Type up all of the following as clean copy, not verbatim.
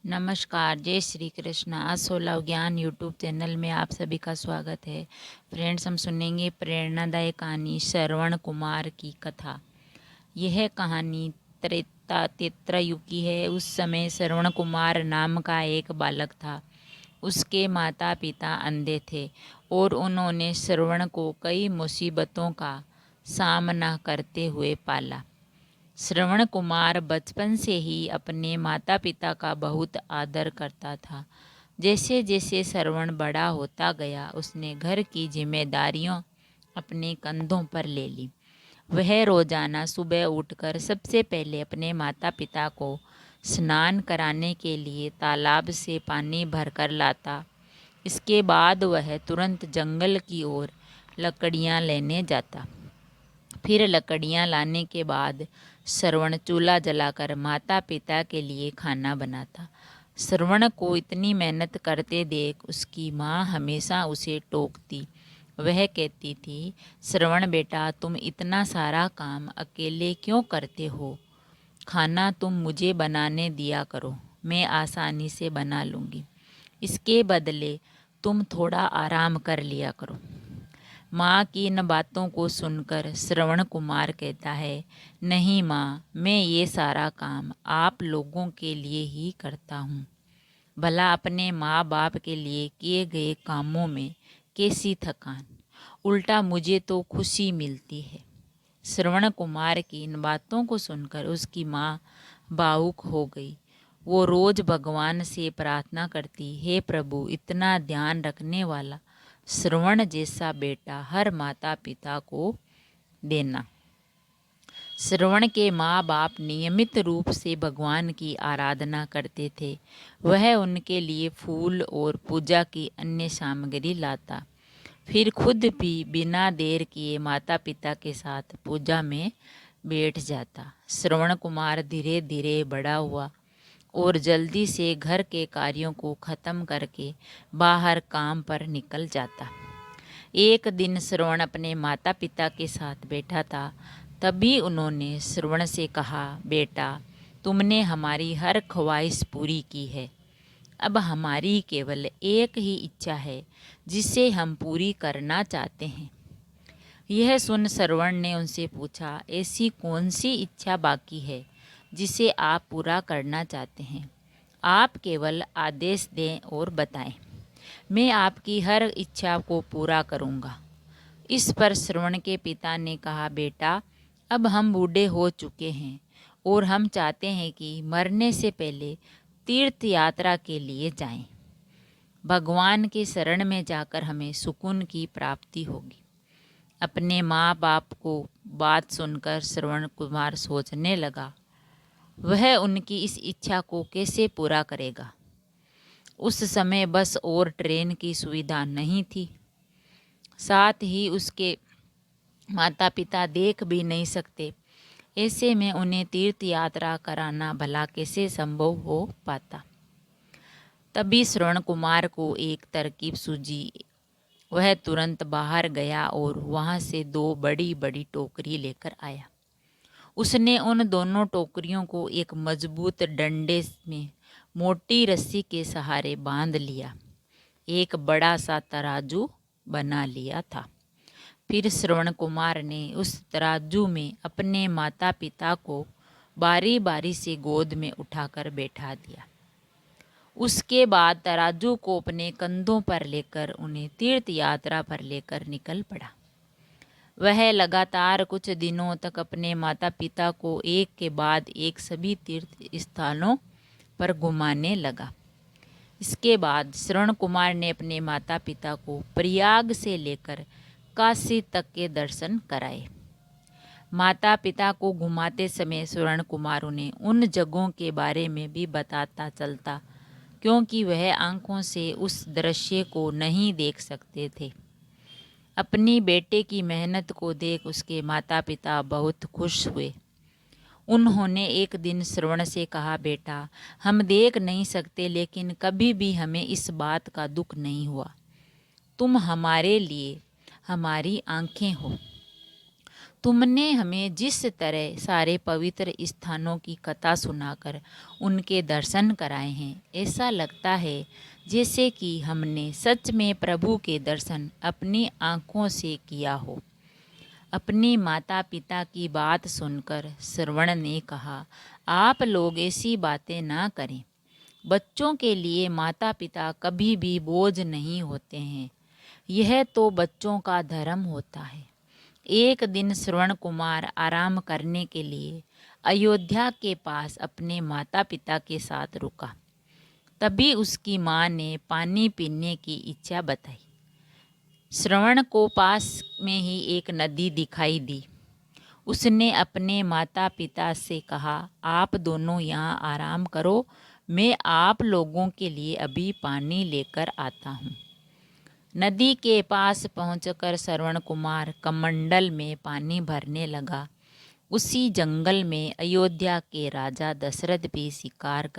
नमस्कार, जय श्री कृष्ण। असोला ज्ञान यूट्यूब चैनल में आप सभी का स्वागत है। फ्रेंड्स, हम सुनेंगे प्रेरणादायक कहानी श्रवण कुमार की कथा। यह कहानी त्रेतायुग की है। उस समय श्रवण कुमार नाम का एक बालक था। उसके माता पिता अंधे थे और उन्होंने श्रवण को कई मुसीबतों का सामना करते हुए पाला। श्रवण कुमार बचपन से ही अपने माता पिता का बहुत आदर करता था। जैसे जैसे श्रवण बड़ा होता गया, उसने घर की जिम्मेदारियों अपने कंधों पर ले ली। वह रोजाना सुबह उठकर सबसे पहले अपने माता पिता को स्नान कराने के लिए तालाब से पानी भरकर लाता। इसके बाद वह तुरंत जंगल की ओर लकड़ियां लेने जाता। फिर लकड़ियां लाने के बाद श्रवण चूल्हा जलाकर माता पिता के लिए खाना बनाता। श्रवण को इतनी मेहनत करते देख उसकी माँ हमेशा उसे टोकती। वह कहती थी, श्रवण बेटा, तुम इतना सारा काम अकेले क्यों करते हो? खाना तुम मुझे बनाने दिया करो, मैं आसानी से बना लूँगी। इसके बदले तुम थोड़ा आराम कर लिया करो। माँ की इन बातों को सुनकर श्रवण कुमार कहता है, नहीं माँ, मैं ये सारा काम आप लोगों के लिए ही करता हूँ। भला अपने माँ बाप के लिए किए गए कामों में कैसी थकान, उल्टा मुझे तो खुशी मिलती है। श्रवण कुमार की इन बातों को सुनकर उसकी माँ भावुक हो गई। वो रोज भगवान से प्रार्थना करती, हे प्रभु, इतना ध्यान रखने वाला श्रवण जैसा बेटा हर माता पिता को देना। श्रवण के माँ बाप नियमित रूप से भगवान की आराधना करते थे। वह उनके लिए फूल और पूजा की अन्य सामग्री लाता। फिर खुद भी बिना देर किए माता पिता के साथ पूजा में बैठ जाता। श्रवण कुमार धीरे धीरे बड़ा हुआ और जल्दी से घर के कार्यों को खत्म करके बाहर काम पर निकल जाता। एक दिन श्रवण अपने माता पिता के साथ बैठा था। तभी उन्होंने श्रवण से कहा, बेटा, तुमने हमारी हर ख्वाहिश पूरी की है। अब हमारी केवल एक ही इच्छा है जिसे हम पूरी करना चाहते हैं। यह सुन श्रवण ने उनसे पूछा, ऐसी कौन सी इच्छा बाकी है जिसे आप पूरा करना चाहते हैं? आप केवल आदेश दें और बताएं, मैं आपकी हर इच्छा को पूरा करूंगा। इस पर श्रवण के पिता ने कहा, बेटा, अब हम बूढ़े हो चुके हैं और हम चाहते हैं कि मरने से पहले तीर्थ यात्रा के लिए जाएं। भगवान के शरण में जाकर हमें सुकून की प्राप्ति होगी। अपने माँ बाप को बात सुनकर श्रवण कुमार सोचने लगा, वह उनकी इस इच्छा को कैसे पूरा करेगा। उस समय बस और ट्रेन की सुविधा नहीं थी। साथ ही उसके माता पिता देख भी नहीं सकते। ऐसे में उन्हें तीर्थ यात्रा कराना भला कैसे संभव हो पाता। तभी श्रवण कुमार को एक तरकीब सूझी। वह तुरंत बाहर गया और वहां से दो बड़ी बड़ी टोकरी लेकर आया। उसने उन दोनों टोकरियों को एक मजबूत डंडे में मोटी रस्सी के सहारे बांध लिया। एक बड़ा सा तराजू बना लिया था। फिर श्रवण कुमार ने उस तराजू में अपने माता पिता को बारी बारी से गोद में उठाकर बैठा दिया। उसके बाद तराजू को अपने कंधों पर लेकर उन्हें तीर्थ यात्रा पर लेकर निकल पड़ा। वह लगातार कुछ दिनों तक अपने माता पिता को एक के बाद एक सभी तीर्थ स्थानों पर घुमाने लगा। इसके बाद श्रवण कुमार ने अपने माता पिता को प्रयाग से लेकर काशी तक के दर्शन कराए। माता पिता को घुमाते समय श्रवण कुमार उन्हें उन जगहों के बारे में भी बताता चलता, क्योंकि वह आंखों से उस दृश्य को नहीं देख सकते थे। अपनी बेटे की मेहनत को देख उसके माता पिता बहुत खुश हुए। उन्होंने एक दिन श्रवण से कहा, बेटा, हम देख नहीं सकते, लेकिन कभी भी हमें इस बात का दुख नहीं हुआ। तुम हमारे लिए हमारी आंखें हो। तुमने हमें जिस तरह सारे पवित्र स्थानों की कथा सुनाकर उनके दर्शन कराए हैं, ऐसा लगता है जैसे कि हमने सच में प्रभु के दर्शन अपनी आँखों से किया हो। अपने माता पिता की बात सुनकर श्रवण ने कहा, आप लोग ऐसी बातें ना करें। बच्चों के लिए माता पिता कभी भी बोझ नहीं होते हैं। यह तो बच्चों का धर्म होता है। एक दिन श्रवण कुमार आराम करने के लिए अयोध्या के पास अपने माता पिता के साथ रुका। तभी उसकी माँ ने पानी पीने की इच्छा बताई। श्रवण को पास में ही एक नदी दिखाई दी। उसने अपने माता पिता से कहा, आप दोनों यहाँ आराम करो, मैं आप लोगों के लिए अभी पानी लेकर आता हूँ। नदी के पास पहुंचकर श्रवण कुमार कमंडल में पानी भरने लगा। उसी जंगल में अयोध्या के राजा दशरथ भी शिकार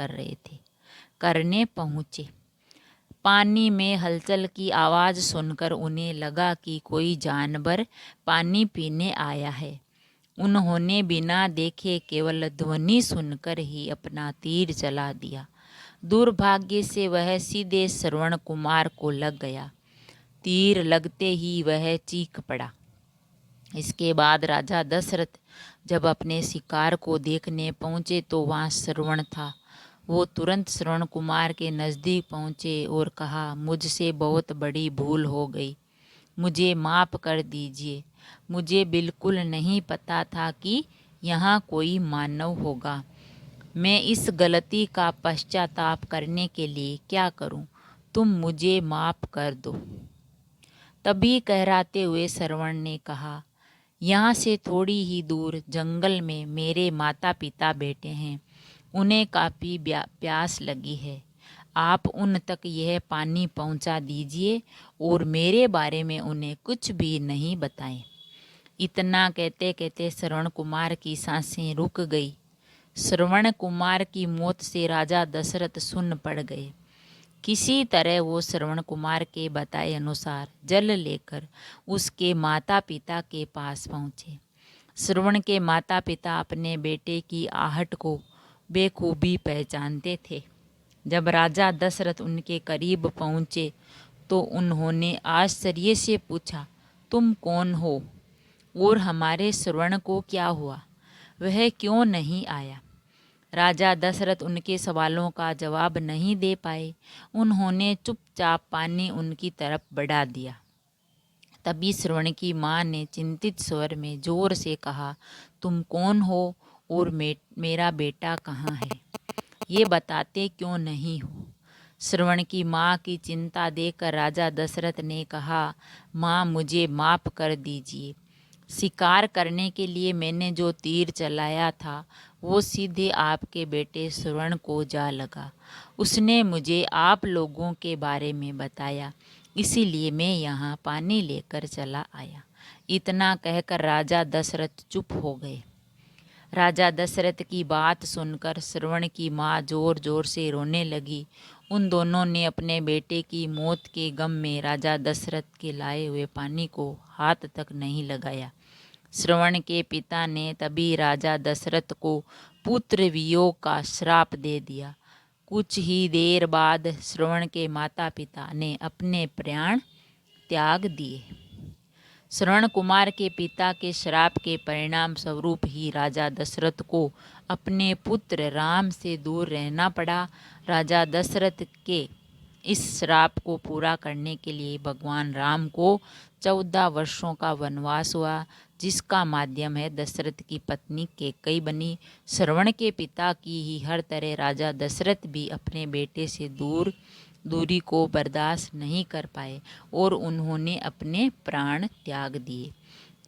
करने पहुँचे। पानी में हलचल की आवाज़ सुनकर उन्हें लगा कि कोई जानवर पानी पीने आया है। उन्होंने बिना देखे केवल ध्वनि सुनकर ही अपना तीर चला दिया। दुर्भाग्य से वह सीधे श्रवण कुमार को लग गया। तीर लगते ही वह चीख पड़ा। इसके बाद राजा दशरथ जब अपने शिकार को देखने पहुँचे तो वहाँ श्रवण था। वो तुरंत श्रवण कुमार के नज़दीक पहुँचे और कहा, मुझसे बहुत बड़ी भूल हो गई, मुझे माफ़ कर दीजिए। मुझे बिल्कुल नहीं पता था कि यहाँ कोई मानव होगा। मैं इस गलती का पश्चाताप करने के लिए क्या करूँ? तुम मुझे माफ़ कर दो। तभी कहराते हुए श्रवण ने कहा, यहाँ से थोड़ी ही दूर जंगल में मेरे माता पिता बैठे हैं। उन्हें काफ़ी प्यास लगी है। आप उन तक यह पानी पहुँचा दीजिए और मेरे बारे में उन्हें कुछ भी नहीं बताएं। इतना कहते कहते श्रवण कुमार की सांसें रुक गई। श्रवण कुमार की मौत से राजा दशरथ सुन्न पड़ गए। किसी तरह वो श्रवण कुमार के बताए अनुसार जल लेकर उसके माता पिता के पास पहुँचे। श्रवण के माता पिता अपने बेटे की आहट को बेखूबी पहचानते थे। जब राजा दशरथ उनके करीब पहुँचे तो उन्होंने आश्चर्य से पूछा, तुम कौन हो और हमारे श्रवण को क्या हुआ? वह क्यों नहीं आया? राजा दशरथ उनके सवालों का जवाब नहीं दे पाए। उन्होंने चुपचाप पानी उनकी तरफ बढ़ा दिया। तभी श्रवण की माँ ने चिंतित स्वर में जोर से कहा, तुम कौन हो और मेरा बेटा कहाँ है? ये बताते क्यों नहीं हो? श्रवण की माँ की चिंता देखकर राजा दशरथ ने कहा, माँ मुझे माफ़ कर दीजिए। शिकार करने के लिए मैंने जो तीर चलाया था वो सीधे आपके बेटे श्रवण को जा लगा। उसने मुझे आप लोगों के बारे में बताया, इसीलिए मैं यहाँ पानी लेकर चला आया। इतना कहकर राजा दशरथ चुप हो गए। राजा दशरथ की बात सुनकर श्रवण की माँ जोर जोर से रोने लगी। उन दोनों ने अपने बेटे की मौत के गम में राजा दशरथ के लाए हुए पानी को हाथ तक नहीं लगाया। श्रवण के पिता ने तभी राजा दशरथ को पुत्र वियोग का श्राप दे दिया। कुछ ही देर बाद श्रवण के माता पिता ने अपने प्राण त्याग दिए। श्रवण कुमार के पिता के श्राप के परिणाम स्वरूप ही राजा दशरथ को अपने पुत्र राम से दूर रहना पड़ा। राजा दशरथ के इस श्राप को पूरा करने के लिए भगवान राम को 14 वर्षों का वनवास हुआ, जिसका माध्यम है दशरथ की पत्नी कैकेयी बनी। श्रवण के पिता की ही हर तरह राजा दशरथ भी अपने बेटे से दूरी को बर्दाश्त नहीं कर पाए और उन्होंने अपने प्राण त्याग दिए।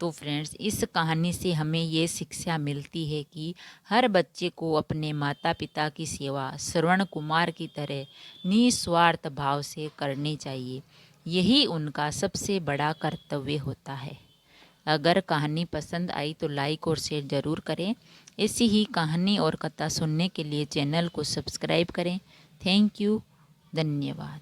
तो फ्रेंड्स, इस कहानी से हमें ये शिक्षा मिलती है कि हर बच्चे को अपने माता पिता की सेवा श्रवण कुमार की तरह निस्वार्थ भाव से करनी चाहिए। यही उनका सबसे बड़ा कर्तव्य होता है। अगर कहानी पसंद आई तो लाइक और शेयर ज़रूर करें। ऐसी ही कहानी और कथा सुनने के लिए चैनल को सब्सक्राइब करें। Thank you. धन्यवाद।